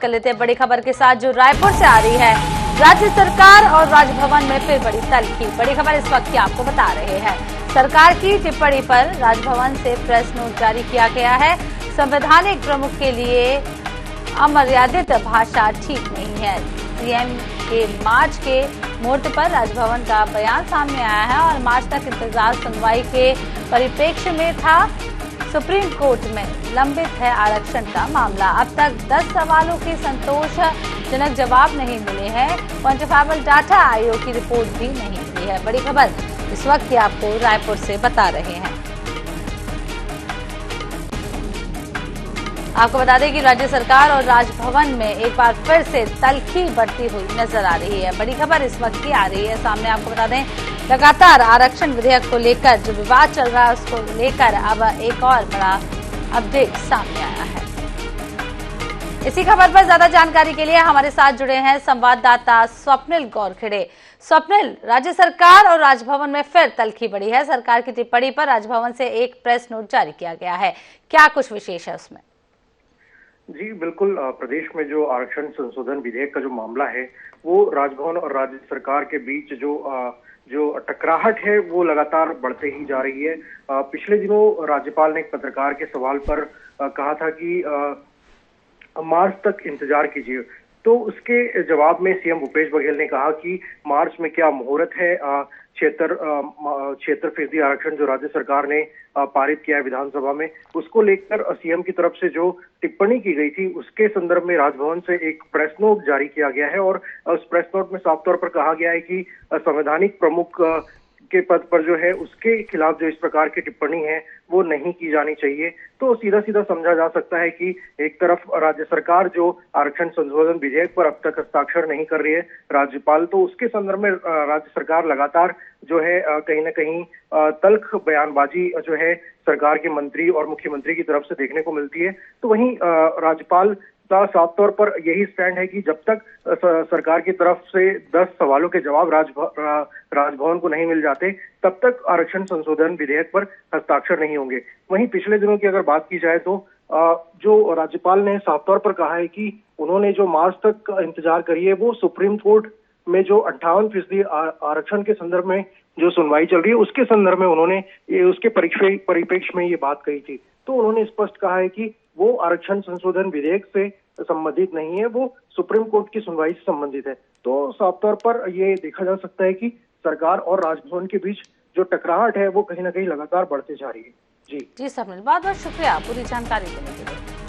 कर लेते हैं बड़ी खबर के साथ जो रायपुर से आ रही है। राज्य सरकार और राजभवन में फिर बड़ी तल्खी। बड़ी खबर इस वक्त की आपको बता रहे हैं। सरकार की टिप्पणी पर राजभवन से प्रेस नोट जारी किया गया है। संवैधानिक प्रमुख के लिए अमर्यादित भाषा ठीक नहीं है। सीएम के मार्च के मोर्चे पर राजभवन का बयान सामने आया है और मार्च तक इंतजार सुनवाई के परिप्रेक्ष्य में था। सुप्रीम कोर्ट में लंबित है आरक्षण का मामला। अब तक 10 सवालों के संतोषजनक जवाब नहीं मिले हैं। क्वांटिफाइबल डाटा आयोग की रिपोर्ट भी नहीं मिली है। बड़ी खबर इस वक्त की आपको रायपुर से बता रहे हैं। आपको बता दें कि राज्य सरकार और राजभवन में एक बार फिर से तल्खी बढ़ती हुई नजर आ रही है। बड़ी खबर इस वक्त की आ रही है सामने। आपको बता दें लगातार आरक्षण विधेयक को लेकर जो विवाद चल रहा है उसको लेकर अब एक और बड़ा अपडेट सामने आया है। इसी खबर पर ज्यादा जानकारी के लिए हमारे साथ जुड़े हैं संवाददाता स्वप्निल गौरखेड़े। स्वप्निल, राज्य सरकार और राजभवन में फिर तल्खी बढ़ी है। सरकार की टिप्पणी पर राजभवन से एक प्रेस नोट जारी किया गया है। क्या कुछ विशेष है उसमें? जी बिल्कुल, प्रदेश में जो आरक्षण संशोधन विधेयक का जो मामला है वो राजभवन और राज्य सरकार के बीच जो टकराहट है वो लगातार बढ़ते ही जा रही है। पिछले दिनों राज्यपाल ने एक पत्रकार के सवाल पर कहा था कि मार्च तक इंतजार कीजिए, तो उसके जवाब में सीएम भूपेश बघेल ने कहा कि मार्च में क्या मुहूर्त है। 76% आरक्षण जो राज्य सरकार ने पारित किया है विधानसभा में, उसको लेकर सीएम की तरफ से जो टिप्पणी की गई थी उसके संदर्भ में राजभवन से एक प्रेस नोट जारी किया गया है और उस प्रेस नोट में साफ तौर पर कहा गया है कि संवैधानिक प्रमुख के पद पर जो है उसके खिलाफ जो इस प्रकार की टिप्पणी है वो नहीं की जानी चाहिए। तो सीधा सीधा समझा जा सकता है कि एक तरफ राज्य सरकार जो आरक्षण संशोधन विधेयक पर अब तक हस्ताक्षर नहीं कर रही है राज्यपाल, तो उसके संदर्भ में राज्य सरकार लगातार जो है कहीं ना कहीं तल्ख बयानबाजी जो है सरकार के मंत्री और मुख्यमंत्री की तरफ से देखने को मिलती है। तो वहीं राज्यपाल का साफ तौर पर यही स्टैंड है कि जब तक सरकार की तरफ से 10 सवालों के जवाब राजभवन को नहीं मिल जाते तब तक आरक्षण संशोधन विधेयक पर हस्ताक्षर नहीं होंगे। वहीं पिछले दिनों की अगर बात की जाए तो जो राज्यपाल ने साफ तौर पर कहा है कि उन्होंने जो मार्च तक इंतजार करी है वो सुप्रीम कोर्ट में जो 58% आरक्षण के संदर्भ में जो सुनवाई चल रही है उसके संदर्भ में उन्होंने उसके परिप्रेक्ष्य में ये बात कही थी। तो उन्होंने स्पष्ट कहा है कि वो आरक्षण संशोधन विधेयक से संबंधित नहीं है, वो सुप्रीम कोर्ट की सुनवाई से संबंधित है। तो साफ तौर पर ये देखा जा सकता है कि सरकार और राजभवन के बीच जो टकराहट है वो कहीं ना कहीं लगातार बढ़ते जा रही है। जी स्वप्निल, बहुत बहुत शुक्रिया पूरी जानकारी देने के लिए।